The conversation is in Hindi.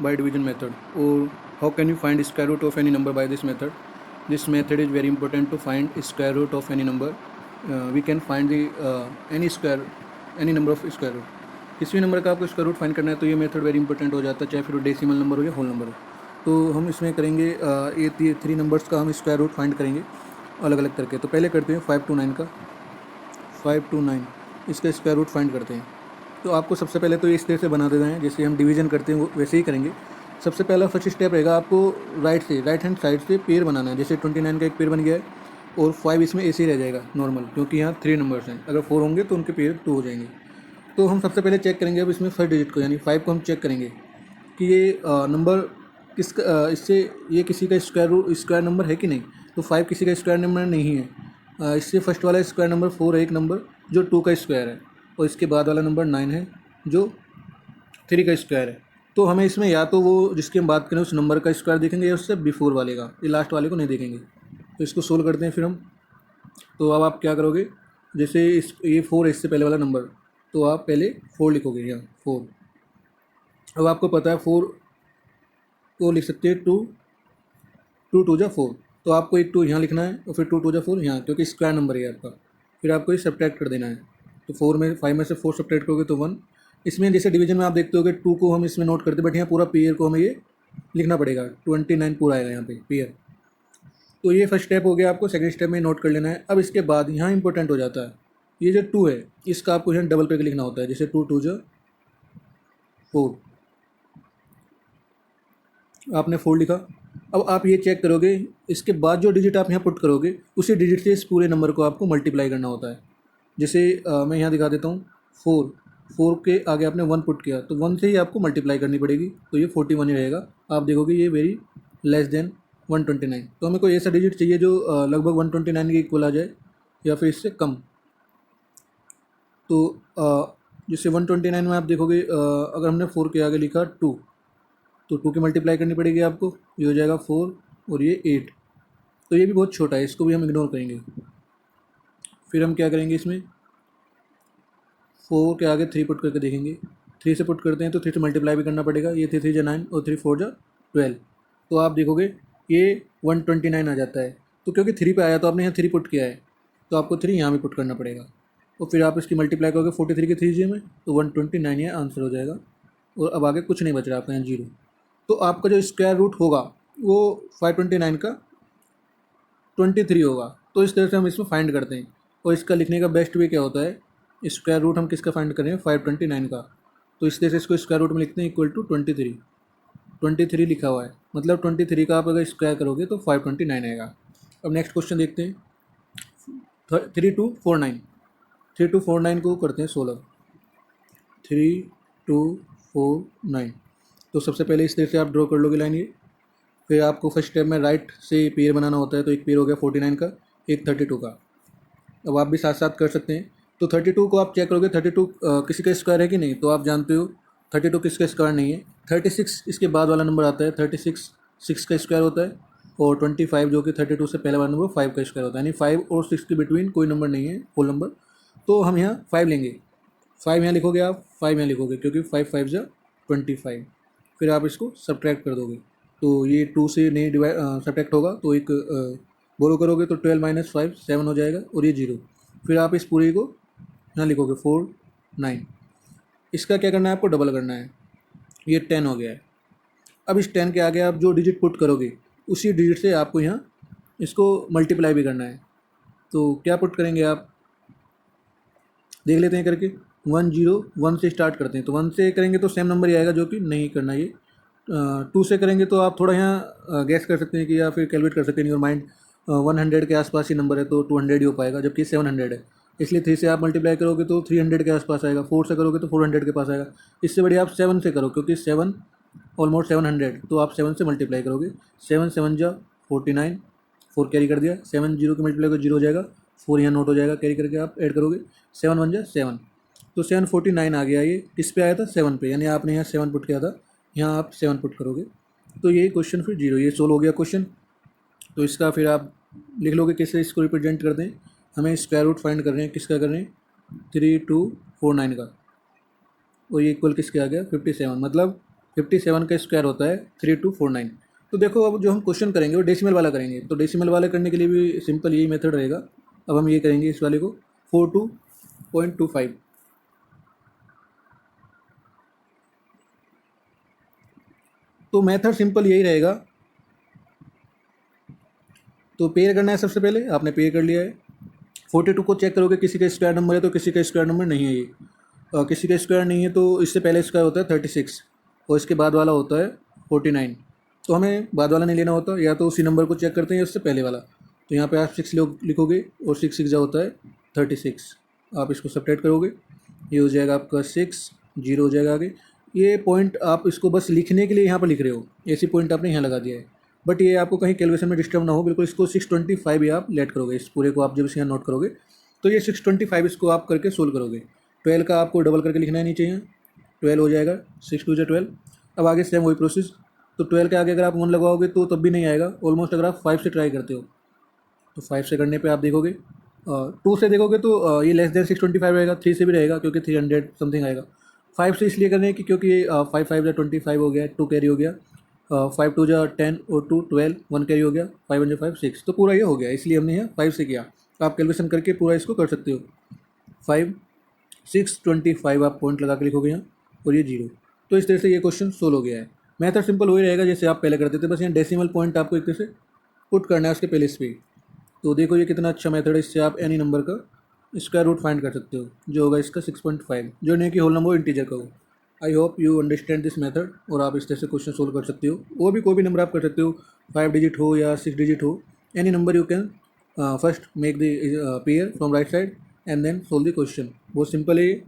by division method. Or how can you find square root of any number by this method? This method is very important to find square root of any number. We can find the any number of square root. किसी भी नंबर का आपको स्क्वायर रूट फाइंड करना है तो ये मेथड वेरी इंपॉर्टेंट हो जाता है, चाहे फिर वो डेसिमल नंबर हो या होल नंबर हो। तो हम इसमें करेंगे ये 3 नंबर्स का हम स्क्वायर रूट फाइंड करेंगे अलग अलग करके। तो पहले करते हैं 5 to 9 का, 5 to 9 इसका स्क्वायर रूट फाइंड करते हैं। तो आपको सबसे पहले तो इस तरह से बना देना है, जैसे हम डिवीजन करते हैं वो वैसे ही करेंगे। सबसे पहला फर्स्ट स्टेप रहेगा, आपको राइट हैंड साइड से पेयर बनाना है। जैसे 29 का एक पेयर बन गया है और 5 इसमें ऐसे ही रह जाएगा नॉर्मल, क्योंकि यहाँ 3 नंबर्स हैं। अगर 4 होंगे तो उनके पेयर 2 हो जाएंगे। तो हम सबसे पहले चेक करेंगे अब इसमें फर्स्ट डिजिट को, यानी 5 को हम चेक करेंगे कि ये नंबर किसका, इससे ये किसी का स्क्वायर नंबर है कि नहीं। तो 5 किसी का स्क्वायर नंबर नहीं है। इससे फर्स्ट वाला स्क्वायर नंबर 4 है, एक नंबर जो 2 का स्क्वायर है, और इसके बाद वाला नंबर 9 है जो 3 का स्क्वायर है। तो हमें इसमें या तो वो जिसकी हम बात करें उस नंबर का स्क्वायर देखेंगे या उससे बिफोर वाले का, ये लास्ट वाले को नहीं देखेंगे। तो इसको सोल्व करते हैं फिर हम। तो अब आप क्या करोगे, जैसे ये 4 है इससे पहले वाला नंबर, तो आप पहले 4 लिखोगे यहाँ 4। अब आपको पता है 4 को लिख सकते हैं 2 2 जा 4, तो आपको एक 2 यहाँ लिखना है और फिर 2 जा 4 यहाँ, क्योंकि स्क्वायर नंबर है आपका। फिर आपको ये सब्ट्रैक्ट कर देना है। तो 5 में से 4 सब्ट्रैक्ट करोगे तो 1। इसमें जैसे डिवीजन में आप देखते हो कि 2 को हम इसमें नोट करते, बट यहाँ पूरा पेयर को हमें ये लिखना पड़ेगा। 29 पूरा आएगा यहाँ पे पेयर। तो ये फर्स्ट स्टेप हो गया, आपको सेकंड स्टेप में नोट कर लेना है। अब इसके बाद यहाँ इंपॉर्टेंट हो जाता है, ये जो 2 है इसका आपको यहाँ डबल करके लिखना होता है। जैसे 2 जा 4, आपने 4 लिखा। अब आप ये चेक करोगे, इसके बाद जो डिजिट आप यहाँ पुट करोगे उसी डिजिट से इस पूरे नंबर को आपको मल्टीप्लाई करना होता है। जैसे मैं यहाँ दिखा देता हूँ, 4 के आगे आपने 1 पुट किया तो 1 से ही आपको मल्टीप्लाई करनी पड़ेगी, तो ये 41 ही रहेगा। आप देखोगे ये वेरी लेस देन 129। तो हमें कोई ऐसा डिजिट चाहिए जो लगभग 129 के इक्वल आ जाए या फिर इससे कम। तो जैसे 129 में आप देखोगे अगर हमने 4 के आगे लिखा 2, तो 2 की मल्टीप्लाई करनी पड़ेगी आपको, ये हो जाएगा 4 और ये 8। तो ये भी बहुत छोटा है, इसको भी हम इग्नोर करेंगे। फिर हम क्या करेंगे, इसमें 4 के आगे 3 पुट करके देखेंगे। 3 से पुट करते हैं तो 3 से मल्टीप्लाई भी करना पड़ेगा। ये 3 जा 9 और 3 4 जा 12। तो आप देखोगे ये 129 आ जाता है। तो क्योंकि 3 पे आया तो आपने यहाँ 3 पुट किया है, तो आपको 3 यहाँ भी पुट करना पड़ेगा। और फिर आप इसकी मल्टीप्लाई करोगे 43 के 3 में, तो 129 ये आंसर हो जाएगा। और अब आगे कुछ नहीं बच रहा आपका यहाँ 0। तो आपका जो स्क्वायर रूट होगा वो 529 का 23 होगा। तो इस तरह से हम इसमें फाइंड करते हैं। और इसका लिखने का बेस्ट वे क्या होता है, स्क्वायर रूट हम किसका फाइंड करें, 529 का। तो इस तरह से इसको स्क्वायर रूट में लिखते हैं इक्वल टू 23 लिखा हुआ है, मतलब 23 का आप अगर स्क्वायर करोगे तो 529 आएगा। अब नेक्स्ट क्वेश्चन देखते हैं, 3249 को करते हैं 16, 3249। तो सबसे पहले इस तरह से आप ड्रॉ कर लोगे लाइन ये। फिर आपको फर्स्ट स्टेप में राइट से पेयर बनाना होता है, तो एक पेयर हो गया 49 का, एक 32 का। अब आप भी साथ साथ कर सकते हैं। तो 32 को आप चेक करोगे 32 किसी का स्क्वायर है कि नहीं, तो आप जानते हो 32 किसका स्क्वायर नहीं है। 36 इसके बाद वाला नंबर आता है, 36 6 का स्क्वायर होता है। और 25 जो कि 32 से पहले वाला नंबर 5 का स्क्वायर होता है, यानी 5 और 6 के बिटवीन कोई नंबर नहीं है होल नंबर। तो हम यहाँ 5 लेंगे, 5 यहाँ लिखोगे आप, 5 यहाँ लिखोगे, क्योंकि 5 5 जा 25। फिर आप इसको सब्ट्रैक्ट कर दोगे, तो ये 2 से नहीं सब्ट्रैक्ट होगा, तो एक बोरो करोगे तो 12 - 5 7 हो जाएगा, और ये 0। फिर आप इस पूरे को यहाँ लिखोगे 4 9। इसका क्या करना है, आपको डबल करना है, ये 10 हो गया है। अब इस 10 के आगे आप जो डिजिट पुट करोगे उसी डिजिट से आपको यहाँ इसको मल्टीप्लाई भी करना है। तो क्या पुट करेंगे आप, देख लेते हैं करके। 1 0 1 से स्टार्ट करते हैं, तो 1 से करेंगे तो सेम नंबर ही आएगा, जो कि नहीं करना ये। 2 से करेंगे तो आप थोड़ा यहाँ गैस कर सकते हैं कि या फिर कैलकुलेट कर सकते हैं इन योर माइंड, 100 के आसपास ही नंबर है तो 200 ही हो पाएगा, जबकि 700 है। इसलिए 3 से आप मल्टीप्लाई करोगे तो 300 के आसपास आएगा। 4 से करोगे तो 400 के पास आएगा। इससे बढ़िया आप 7 से करो, क्योंकि 7 ऑलमोस्ट 700, तो आप 7 से मल्टीप्लाई करोगे। 7 7 जा 49, 4 कैरी कर दिया, 7 0 के मल्टीप्लाई को 0 हो जाएगा, 4 यहाँ नोट हो जाएगा, कैरी करके आप ऐड करोगे, 7 1 जा 7। तो 749 आ गया। ये किस पे आया था, 7 पे, यानी आपने यहाँ 7 पुट किया था, यहाँ आप 7 पुट करोगे, तो ये क्वेश्चन फिर 0, ये सोल्व हो गया क्वेश्चन। तो इसका फिर आप लिख लोगे कैसे इसको रिप्रेजेंट करते हैं। हमें स्क्वायर रूट फाइंड कर रहे हैं, किसका कर रहे हैं, 3249 का, और ये इक्वल किसके आ गया, 57। मतलब 57 का स्क्वायर होता है 3249। तो देखो अब जो हम क्वेश्चन करेंगे वो डेसिमल वाला करेंगे, तो डेसिमल वाला करने के लिए भी सिंपल यही मेथड रहेगा। अब हम ये करेंगे इस वाले को 42.25। तो मेथड सिंपल यही रहेगा। तो पेयर करना है, सबसे पहले आपने पेयर कर लिया है। 42 को चेक करोगे, किसी का स्क्वायर नंबर है तो किसी का स्क्वायर नंबर नहीं है ये, किसी का स्क्वायर नहीं है तो इससे पहले स्क्वायर होता है 36 और इसके बाद वाला होता है 49। तो हमें बाद वाला नहीं लेना होता, या तो उसी नंबर को चेक करते हैं या उससे पहले वाला। तो यहाँ पे आप 6 लिखोगे और 6 6 जा होता है 36। आप इसको सब्ट्रैक्ट करोगे, ये हो जाएगा आपका 6, 0 हो जाएगा आगे। ये पॉइंट आप इसको बस लिखने के लिए यहाँ पर लिख रहे हो, ऐसी पॉइंट आपने यहाँ लगा दिया है, बट ये आपको कहीं कैलकुलेशन में डिस्टर्ब ना हो, बिल्कुल इसको 625 ही आप लेट करोगे। इस पूरे को आप जब इसे यहाँ नोट करोगे तो ये 625 इसको आप करके सोल्व करोगे। 12 का आपको डबल करके लिखना है नीचे, यहाँ 12 हो जाएगा, 6 2 12। अब आगे सेम वही प्रोसेस। तो 12 के आगे अगर आप 1 लगाओगे तो तब भी नहीं आएगा ऑलमोस्ट। अगर आप 5 से ट्राई करते हो तो 5 से करने पे आप देखोगे, 2 से देखोगे तो ये लेस देन 625 रहेगा, 3 से भी रहेगा क्योंकि 300 समथिंग आएगा। 5 से इसलिए करने की क्योंकि 5 5 जा 25 हो गया, 2 कैरी हो गया, 5 2 जा 10 और 2 12, 1 कैरी हो गया, 5 1 जा 5 6। तो पूरा ये हो गया, इसलिए हमने यहाँ 5 से किया। आप कैलकुलेशन करके पूरा इसको कर सकते हो। 5 6 25 आप पॉइंट लगा के लिखोगे यहाँ, और ये 0। तो इस तरह से ये क्वेश्चन सोल्व हो गया है। मेथड सिंपल वही रहेगा जैसे आप पहले करते थे, बस यहाँ डेसिमल पॉइंट आपको एक तरह से पुट करना है उसके पहले इस पे। तो देखो ये कितना अच्छा मेथड है, इससे आप एनी नंबर का स्क्वायर रूट फाइंड कर सकते हो, जो होगा इसका 6.5, जो नहीं कि होल नंबर इंटीजर का हो। I hope you understand this method, और आप इस तरह से क्वेश्चन सोल्व कर सकते हो। वो भी कोई भी नंबर आप कर सकते हो, 5 डिजिट हो या 6 डिजिट हो, any number you can first make the pair from right side and then solve the question. बहुत सिंपल है ये।